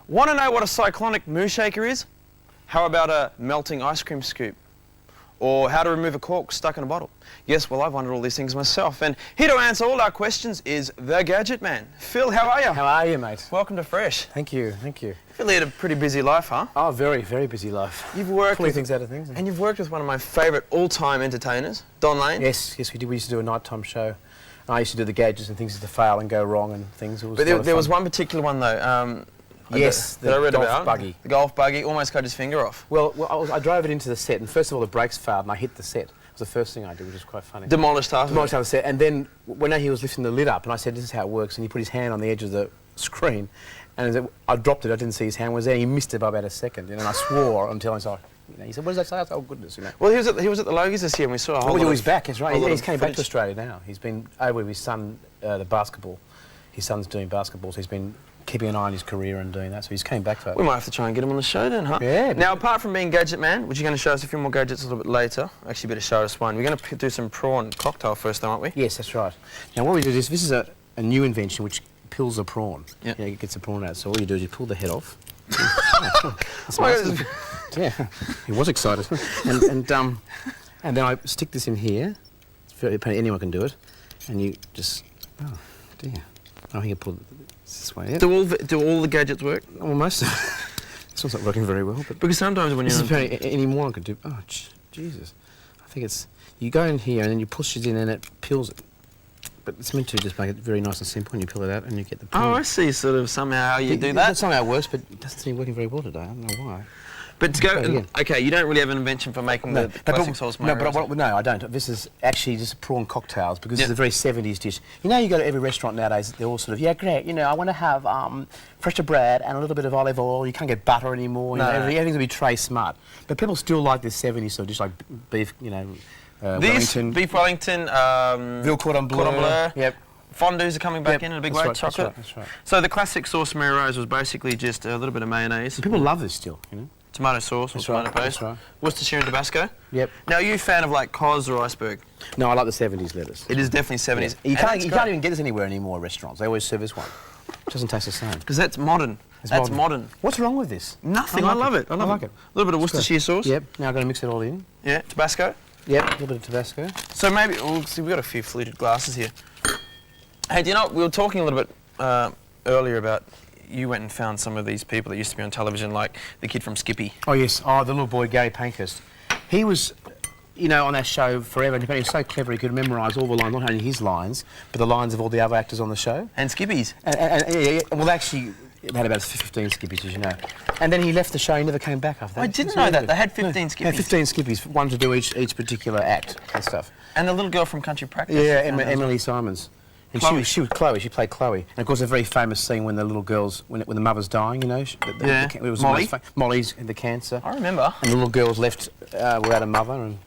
Want to know what a cyclonic moo shaker is? How about a melting ice cream scoop? Or how to remove a cork stuck in a bottle? Yes, well, I've wondered all these things myself. And here to answer all our questions is the Gadget Man. Phil, how are you? How are you, mate? Welcome to Fresh. Thank you, thank you. Phil, you had a pretty busy life, huh? Oh, very, very busy life. You've worked Pulling things out of things. And you've worked with one of my favourite all-time entertainers, Don Lane. Yes, we did. We used to do a nighttime show. I used to do the gadgets and things used to fail and go wrong and things. It was but there was one particular one, though. Yes, that I read golf about. Buggy. The golf buggy almost cut his finger off. Well, I drove it into the set, and first of all, the brakes failed, and I hit the set. It was the first thing I did, which was quite funny. Demolished half Demolished half the set, and then when he was lifting the lid up, and I said, "This is how it works," and he put his hand on the edge of the screen, and I dropped it. I didn't see his hand was there. He missed it by about a second, and I swore until I saw. He said, "What does that say?" I said, "Oh goodness, you know." Well, he was at the Logies this year, and we saw a whole lot he's back. That's right. He's came back footage. to Australia now. He's been over with his son, the basketball. His son's doing basketball, so he's been keeping an eye on his career and doing that. So he's came back for it. We might have to try and get him on the show then, huh? Yeah. Now, apart from being Gadget Man, which you're going to show us a few more gadgets a little bit later. Actually, better show us one. We're going to do some prawn cocktail first, though, aren't we? Yes, that's right. Now, what we do is this is a new invention which peels a prawn. Yeah. You know, it gets the prawn out. So all you do is you pull the head off. That's Oh, nice. Yeah, he was excited. and then I stick this in here. It's very, anyone can do it. And you just, oh dear. I think you pull it this way. Yeah. Do all the gadgets work? Almost. This one's not working very well, but Because sometimes when this you're... is apparently any moron could do. Oh, Jesus. I think it's, you go in here and then you push it in and it peels it. But it's meant to just make it very nice and simple, and you peel it out and you get the prawn. Oh, I see, sort of somehow how you do that. That's somehow it works, but it doesn't seem working very well today. I don't know why. But to go... again. Okay, you don't really have an invention for making the classic sauce no, mayo. no, I don't. This is actually just prawn cocktails because Yep. it's a very 70s dish. You know, you go to every restaurant nowadays, they're all sort of, yeah, great, you know, I want to have fresher bread and a little bit of olive oil. You can't get butter anymore. No. You know, everything's going to be tray smart. But people still like this 70s sort of dish, like beef, you know, Wellington. Beef Wellington, Veal cordon bleu. Cordon bleu. Yep. Fondues are coming back in a big way, That's right, chocolate. that's right. So the classic sauce mayo rose was basically just a little bit of mayonnaise. People love this still, you know. Tomato sauce or That's tomato right, paste. that's right. Worcestershire and Tabasco. Yep. Now, are you a fan of like Cos or iceberg? No, I like the 70s lettuce. It is definitely 70s. You can't even get this anywhere anymore, restaurants. They always serve this one. It doesn't taste the same. Because that's modern. That's modern. What's wrong with this? Nothing. I love it. I like it. A little bit of Worcestershire sauce. Yep. Now I'm going to mix it all in. Yeah. Tabasco. Yep. A little bit of Tabasco. So maybe see we've got a few fluted glasses here. Hey, do you know we were talking a little bit earlier about you went and found some of these people that used to be on television, like the kid from Skippy. Oh yes. Oh, the little boy Gary Pankhurst. He was, you know, on that show forever. And he was so clever. He could memorise all the lines, not only his lines, but the lines of all the other actors on the show. And Skippies. Yeah. Well, actually, they had about 15 Skippies, as you know. And then he left the show. He never came back after that. I didn't know that. They had 15 Skippies. Yeah, 15 Skippies, one to do each particular act and stuff. And the little girl from Country Practice. Yeah, Emily Simons. And Chloe. she was Chloe. She played Chloe. And of course, a very famous scene when the little girls, when the mother's dying, you know. Yeah. It was Molly. Molly's the cancer. I remember. And the little girls left without a mother. And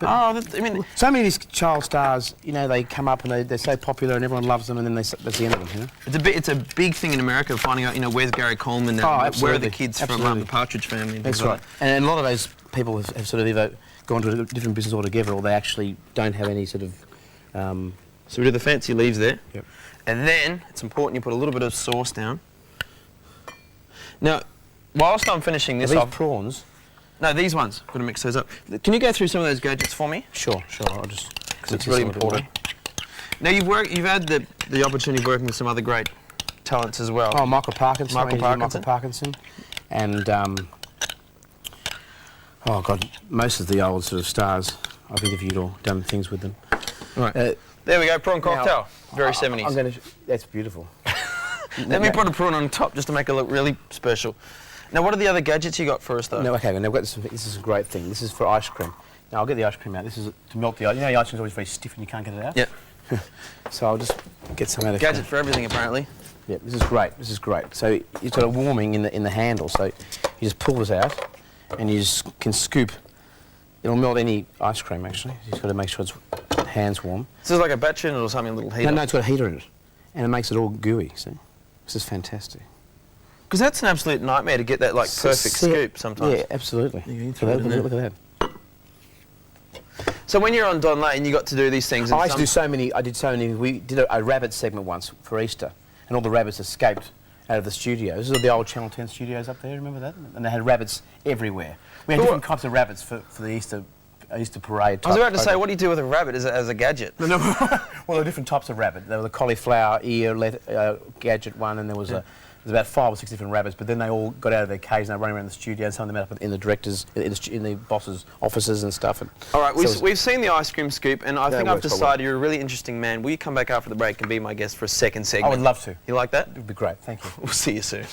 I mean, so many of these child stars, you know, they come up and they're so popular and everyone loves them, and then that's the end of them, you know. it's a big thing in America finding out, you know, where's Gary Coleman now? Oh, Where are absolutely. the kids from Absolutely. the Partridge Family? And That's things right. like that. And a lot of those people have sort of either gone to a different business altogether, or they actually don't have any sort of. So we do the fancy leaves there. Yep. And then, it's important you put a little bit of sauce down. Now, whilst I'm finishing this These off... prawns. No, these ones. I've got to mix those up. Can you go through some of those gadgets for me? Sure. I'll just... Because it's really important. Now, you've had the opportunity of working with some other great talents as well. Oh, Michael Parkinson. Michael Parkinson. And, oh, God, most of the old sort of stars I've interviewed or done things with them. Right. There we go, prawn cocktail. Very 70s. I'm going to... That's beautiful. Let me put a prawn on top just to make it look really special. Now, what are the other gadgets you got for us, though? No, okay, now we've got this is a great thing. This is for ice cream. Now, I'll get the ice cream out. This is to melt the ice. You know, the ice cream's always very stiff and you can't get it out? Yep. So I'll just get some out of Gadget for everything, apparently. Yeah, this is great. This is great. So it's got a warming in the handle. So you just pull this out, and you just can scoop. It'll melt any ice cream actually. You just got to make sure it's hands warm. This is like a batch in it or something, a little heater. No, it's got a heater in it, and it makes it all gooey. See, this is fantastic. Because that's an absolute nightmare to get that like perfect scoop sometimes. Yeah, absolutely. Look at that. So when you're on Don Lane, you got to do these things. I used to do so many. I did so many. We did a rabbit segment once for Easter, and all the rabbits escaped out of the studios. This is the old Channel 10 studios up there, remember that? And they had rabbits everywhere. We had different types of rabbits for the Easter parade. I was about to say, what do you do with a rabbit as a gadget? No. Well, there were different types of rabbit. There was a cauliflower ear gadget one, and there was there's about 5 or 6 different rabbits. But then they all got out of their cage and they were running around the studio, and some of them out in the directors, in the bosses' offices and stuff. And all right, so we've seen the ice cream scoop, and I think I've decided you're a really interesting man. Will you come back after the break and be my guest for a second segment? I would love to. You like that? It would be great. Thank you. We'll see you soon.